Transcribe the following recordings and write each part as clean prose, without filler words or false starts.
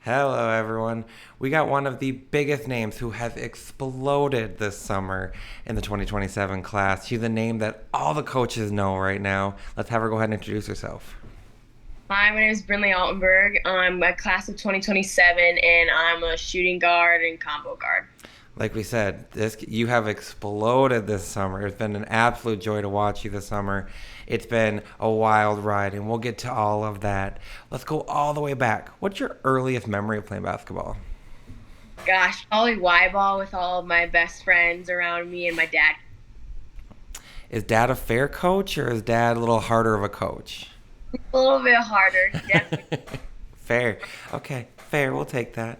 Hello, everyone. We got one of the biggest names who has exploded this summer in the 2027 class. She's a name that all the coaches know right now. Let's have her go ahead and introduce herself. Hi, my name is Brinley Altenburg. I'm a class of 2027, and I'm a shooting guard and combo guard. Like we said, this you have exploded this summer. It's been an absolute joy to watch you this summer. It's been a wild ride, and we'll get to all of that. Let's go all the way back. What's your earliest memory of playing basketball? Gosh, probably Y-ball with all of my best friends around me and my dad. Is dad a fair coach, or is dad a little harder of a coach? A little bit harder, definitely. Fair. Okay, fair. We'll take that.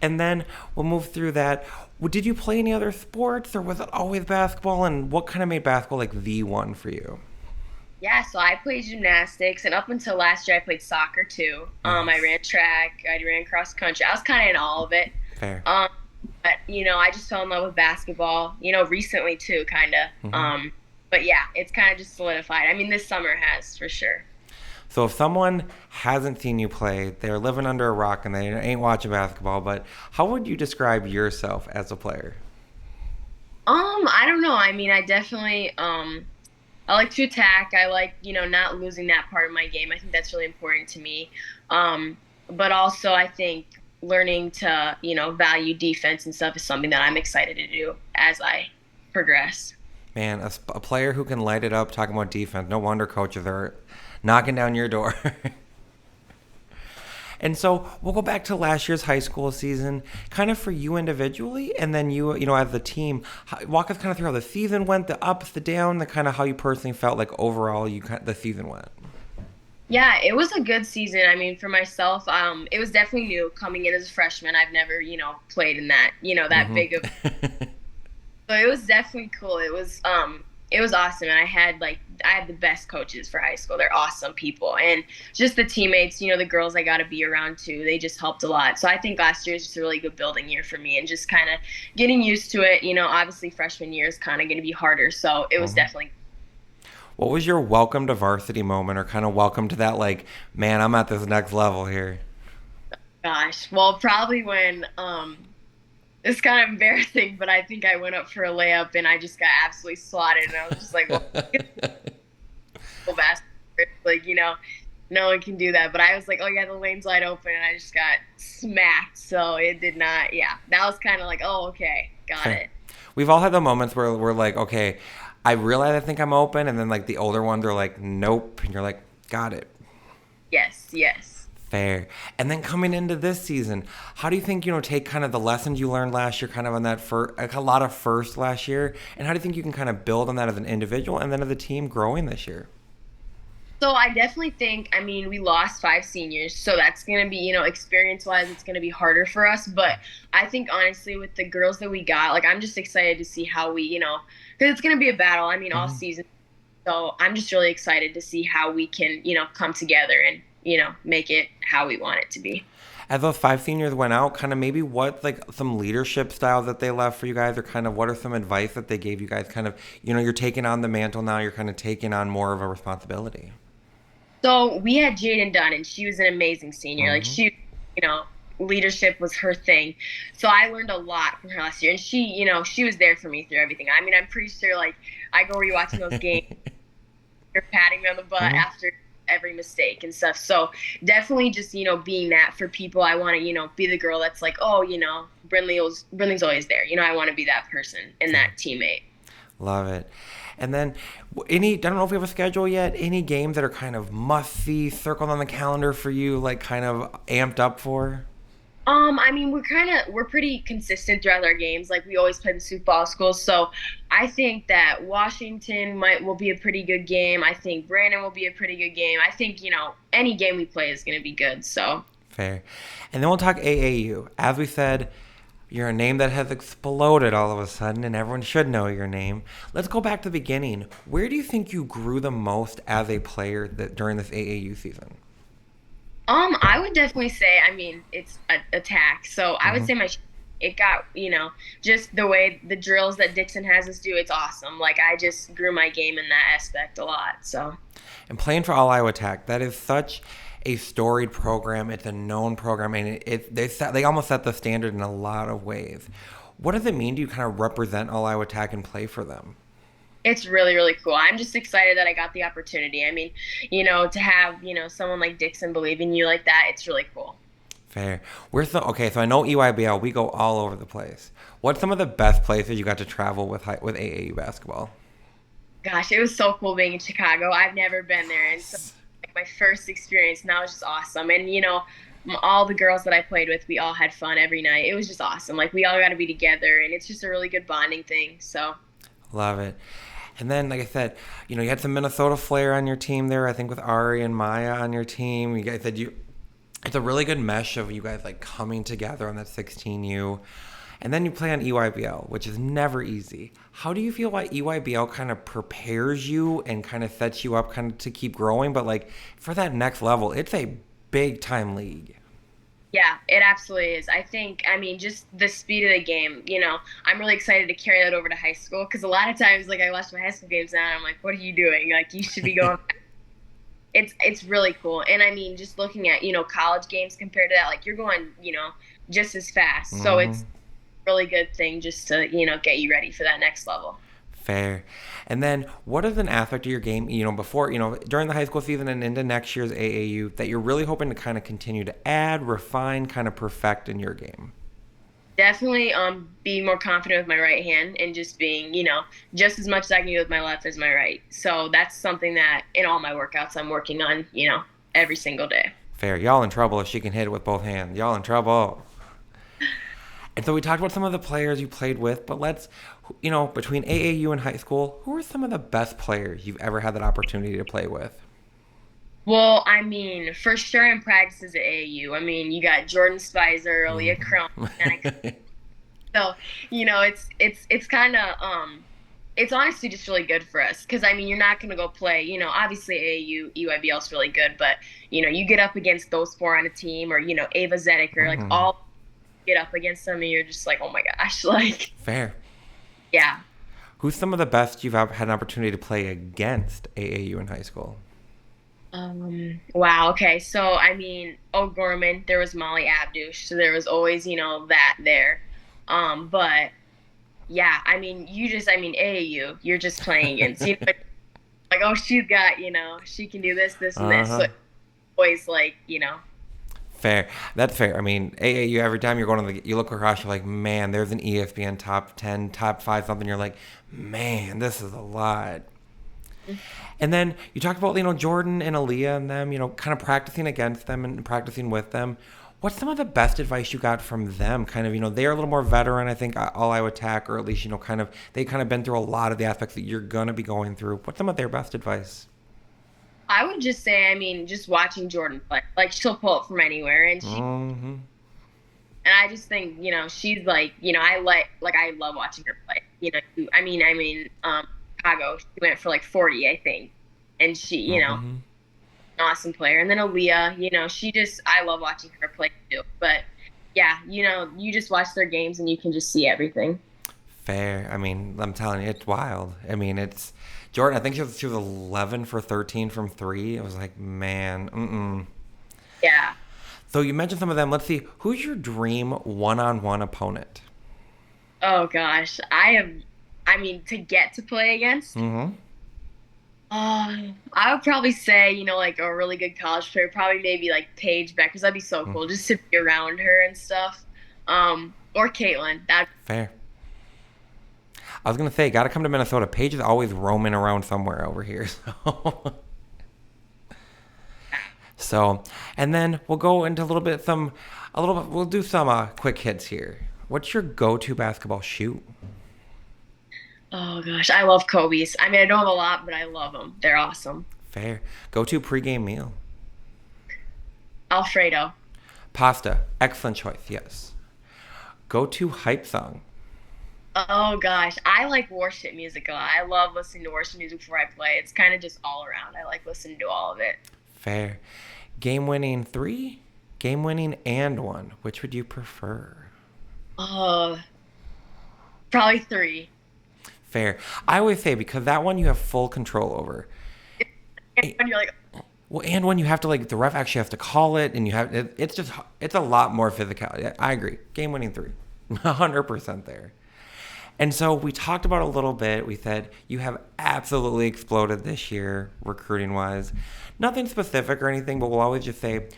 And then we'll move through that. Did you play any other sports, or was it always basketball? And what kind of made basketball like the one for you? Yeah, so I played gymnastics, and up until last year, I played soccer too. I Nice. ran track, I ran cross country. I was kind of in all of it. Fair. Um, but I just fell in love with basketball. Recently too, kind of. Hmm. But yeah, it's kind of just solidified. I mean, this summer has for sure. So if someone hasn't seen you play, they're living under a rock and they ain't watching basketball, but how would you describe yourself as a player? I don't know. I mean, I definitely I like to attack. I like, not losing that part of my game. I think that's really important to me. But also I think learning to, value defense and stuff is something that I'm excited to do as I progress. Man, a player who can light it up talking about defense. No wonder coaches are knocking down your door. And so we'll go back to last year's high school season, kind of for you individually, and then you as the team. Walk us kind of through how the season went, the ups, the downs, the kind of how you personally felt like overall the season went. Yeah, it was a good season. I mean, for myself, it was definitely new coming in as a freshman. I've never, played in that, that Hmm. big of. So it was definitely cool. It was awesome, and I had the best coaches for high school. They're awesome people, and just the teammates, the girls I got to be around too. They just helped a lot. So I think last year is just a really good building year for me, and just kind of getting used to it. Obviously freshman year is kind of going to be harder, so it was Hmm. definitely. What was your welcome to varsity moment, or kind of welcome to that, like, man, I'm at this next level here? Gosh, well, probably when it's kind of embarrassing, but I think I went up for a layup and I just got absolutely swatted, and I was just like, well, basketball, like no one can do that. But I was like, oh yeah, the lane's wide open, and I just got smacked. So it did not. Yeah, that was kind of like, oh okay, got Fair. it. We've all had the moments where we're like, okay, I realize I think I'm open, and then like the older ones are like, nope, and you're like, got it. Yes, yes. Fair. And then coming into this season, how do you think, take kind of the lessons you learned last year, kind of on that first, like a lot of first last year, and how do you think you can kind of build on that as an individual and then as a team growing this year? So I definitely think, I mean, we lost five seniors, so that's going to be, experience wise, it's going to be harder for us. But I think honestly, with the girls that we got, like, I'm just excited to see how we, because it's going to be a battle. I mean, all Hmm. season. So I'm just really excited to see how we can, come together and, make it how we want it to be. As those five seniors went out, kind of maybe what like some leadership styles that they left for you guys, or kind of what are some advice that they gave you guys? Kind of, you're taking on the mantle now. You're kind of taking on more of a responsibility. So we had Jaden Dunn, and she was an amazing senior. Like Hmm. she, you know, leadership was her thing. So I learned a lot from her last year, and she was there for me through everything. I mean, I'm pretty sure like I go rewatching those games, you're patting me on the butt Hmm. after every mistake and stuff. So definitely just being that for people. I want to be the girl that's like, oh, Brinley's always there. I want to be that person and that teammate. Love it. And then I don't know if we have a schedule yet. Any games that are kind of must see, circled on the calendar for you, like kind of amped up for? I mean, we're pretty consistent throughout our games. Like we always play the Sioux Falls schools, so I think that Washington might will be a pretty good game. I think Brandon will be a pretty good game. I think any game we play is going to be good. So Fair. And then we'll talk AAU. As we said, you're a name that has exploded all of a sudden, and everyone should know your name. Let's go back to the beginning. Where do you think you grew the most as a player during this AAU season? I would definitely say, I mean, it's attack. So I would Hmm. say it got just the way the drills that Dixon has us do. It's awesome. Like I just grew my game in that aspect a lot. So. And playing for All Iowa Tech, that is such a storied program. It's a known program, and they almost set the standard in a lot of ways. What does it mean to you kind of represent All Iowa Tech and play for them? It's really, really cool. I'm just excited that I got the opportunity. I mean, to have, someone like Dixon believe in you like that, it's really cool. Fair. Okay? So I know EYBL. We go all over the place. What's some of the best places you got to travel with with AAU basketball? Gosh, it was so cool being in Chicago. I've never been there. And so like, my first experience, and that was just awesome. And, all the girls that I played with, we all had fun every night. It was just awesome. Like, we all got to be together, and it's just a really good bonding thing. So, Love it. And then, like I said, you had some Minnesota flair on your team there. I think with Ari and Maya on your team. You guys said it's a really good mesh of you guys like coming together on that 16U. And then you play on EYBL, which is never easy. How do you feel like EYBL kind of prepares you and kind of sets you up kind of to keep growing? But like for that next level, it's a big time league. yeah, it absolutely is. I mean, just the speed of the game, I'm really excited to carry that over to high school because a lot of times, like, I watch my high school games now and I'm like, what are you doing? Like, you should be going. It's really cool. And I mean, just looking at, college games compared to that, like, you're going, just as fast. So Mm-hmm. it's a really good thing just to, get you ready for that next level. Fair. And then what is an aspect of your game, before, during the high school season and into next year's AAU that you're really hoping to kind of continue to add, refine, kind of perfect in your game? Definitely being more confident with my right hand and just being, just as much as I can do with my left as my right. So that's something that in all my workouts I'm working on, every single day. Fair. Y'all in trouble if she can hit it with both hands. Y'all in trouble. And so we talked about some of the players you played with, but let's, between AAU and high school, who are some of the best players you've ever had that opportunity to play with? Well, I mean, for sure in practices at AAU. I mean, you got Jordan Spicer, Aaliyah Crum. Mm-hmm. So, it's kind of it's honestly just really good for us because I mean, you're not going to go play, obviously AAU, EYBL is really good, but you get up against those four on a team or Ava Zediker, like Mm-hmm. all get up against them and you're just like, "Oh my gosh." Like, Fair. yeah. Who's some of the best you've had an opportunity to play against AAU in high school? Wow, okay. So, I mean, O'Gorman, there was Molly Abdush, so there was always, that there. But yeah, I mean, I mean, AAU, you're just playing against, like, oh, she's got, she can do this, this, and this. So Uh-huh. it's always like, Fair. That's fair. I mean, AAU, every time you're going to you look across, you're like, man, there's an ESPN top 10, top 5 something. You're like, man, this is a lot. And then you talked about, Jordan and Aaliyah and them, kind of practicing against them and practicing with them. What's some of the best advice you got from them? Kind of, they're a little more veteran, I think, all Iowa Tech, or at least, they kind of been through a lot of the aspects that you're going to be going through. What's some of their best advice? I would just say, I mean, just watching Jordan play, like she'll pull it from anywhere, Mm-hmm. and I just think, she's like, I love watching her play. Chicago, she went for like 40, I think, and she, Mm-hmm. an awesome player. And then Aaliyah, I love watching her play too. But yeah, you just watch their games and you can just see everything. Fair. I mean, I'm telling you, it's wild. I mean, it's Jordan. I think she was 11 for 13 from three. It was like, man, mm-mm. Yeah. So you mentioned some of them. Let's see, who's your dream one-on-one opponent? Oh gosh, I mean, to get to play against. Mm-hmm. I would probably say, like a really good college player, probably maybe like Paige Beckers. That'd be so cool, just to be around her and stuff. Or Caitlin. That. Fair. I was gonna say, gotta come to Minnesota. Paige is always roaming around somewhere over here. So, and then we'll go into we'll do some quick hits here. What's your go-to basketball shoe? Oh gosh, I love Kobe's. I mean, I don't have a lot, but I love them. They're awesome. Fair. Go-to pregame meal. Alfredo. Pasta. Excellent choice. Yes. Go-to hype song. Oh gosh, I like worship music a lot. I love listening to worship music before I play. It's kind of just all around. I like listening to all of it. Fair. Game-winning three. Game-winning and one. Which would you prefer? Oh, probably three. Fair. I always say because that one you have full control over. And you're like, Well, and when you have to like the ref actually has to call it, and it's a lot more physical. I agree. Game winning three, 100% there. And so we talked about a little bit. We said you have absolutely exploded this year, recruiting wise. Nothing specific or anything, but we'll always just say,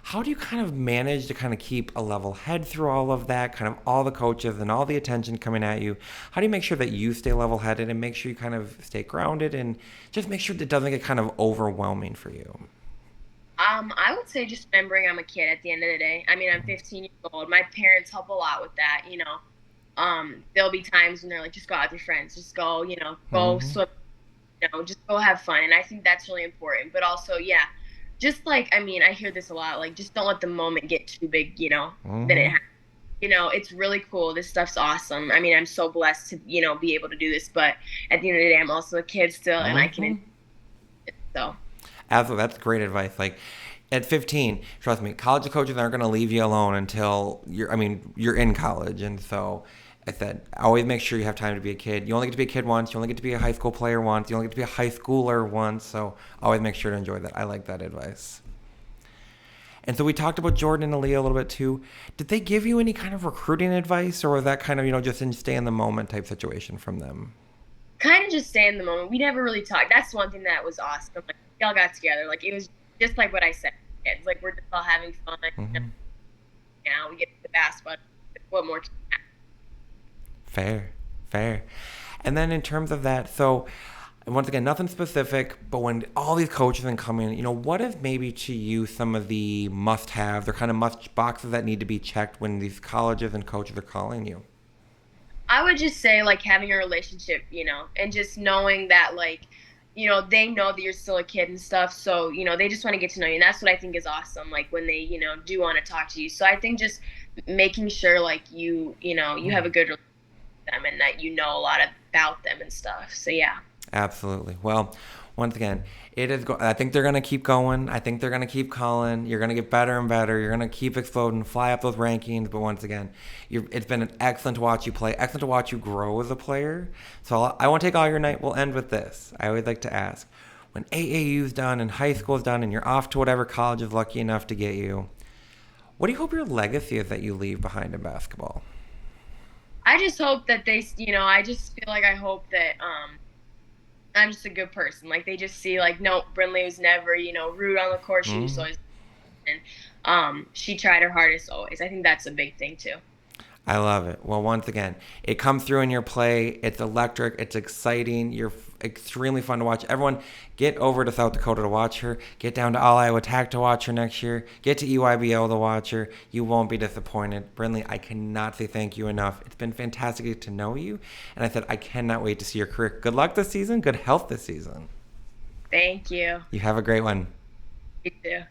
how do you kind of manage to kind of keep a level head through all of that, kind of all the coaches and all the attention coming at you? How do you make sure that you stay level headed and make sure you kind of stay grounded and just make sure that it doesn't get kind of overwhelming for you? I would say just remembering I'm a kid at the end of the day. I mean, I'm 15 years old. My parents help a lot with that, you know. There'll be times when they're like, just go out with your friends, just go, you know, go Mm-hmm. swim, you know, just go have fun. And I think that's really important. But also, yeah, just like, I mean, I hear this a lot, like, just don't let the moment get too big, you know, than it Mm-hmm. has. You know, it's really cool. This stuff's awesome. I mean, I'm so blessed to, you know, be able to do this. But at the end of the day, I'm also a kid still, and I can enjoy Mm-hmm. it. So, Absolutely, that's great advice. Like at 15, trust me, college coaches aren't going to leave you alone until you're. I mean, you're in college, and so I said always make sure you have time to be a kid. You only get to be a kid once. You only get to be a high school player once. You only get to be a high schooler once. So always make sure to enjoy that. I like that advice. And so we talked about Jordan and Aaliyah a little bit too. Did they give you any kind of recruiting advice, or was that kind of just in stay in the moment type situation from them? kind of just stay in the moment. We never really talked. That's one thing that was awesome. Like, we all got together. Like, it was just like what I said. It's like we're just all having fun. You know, Hmm. now we get to the basketball. What more? Fair, fair. And then in terms of that, so once again, nothing specific, but when all these coaches and come in, what is maybe to you some of the must-haves or kind of must boxes that need to be checked when these colleges and coaches are calling you? I would just say like having a relationship, you know, and just knowing that like, you know, they know that you're still a kid and stuff. So, you know, they just want to get to know you. And that's what I think is awesome. Like when they, you know, do want to talk to you. So I think just making sure like you know, you have a Mm. good relationship with them and that you know a lot about them and stuff. So yeah. Absolutely. Well, once again, it is. I think they're gonna keep going. I think they're gonna keep calling. You're gonna get better and better. You're gonna keep exploding, fly up those rankings. But once again, it's been excellent to watch you play. Excellent to watch you grow as a player. So I won't take all your night. We'll end with this. I always like to ask, when AAU's done and high school's done, and you're off to whatever college is lucky enough to get you, what do you hope your legacy is that you leave behind in basketball? I just hope that they, you know, I just feel like I hope that I'm just a good person. Like they just see like no, Brinley was never, you know, rude on the court. She was Mm. always and she tried her hardest always. I think that's a big thing too. I love it. Well, once again, it comes through in your play. It's electric. It's exciting. You're extremely fun to watch. Everyone, get over to South Dakota to watch her. Get down to All Iowa Tech to watch her next year. Get to EYBL to watch her. You won't be disappointed. Brinley, I cannot say thank you enough. It's been fantastic to know you. And I said, I cannot wait to see your career. Good luck this season. Good health this season. Thank you. You have a great one. You too.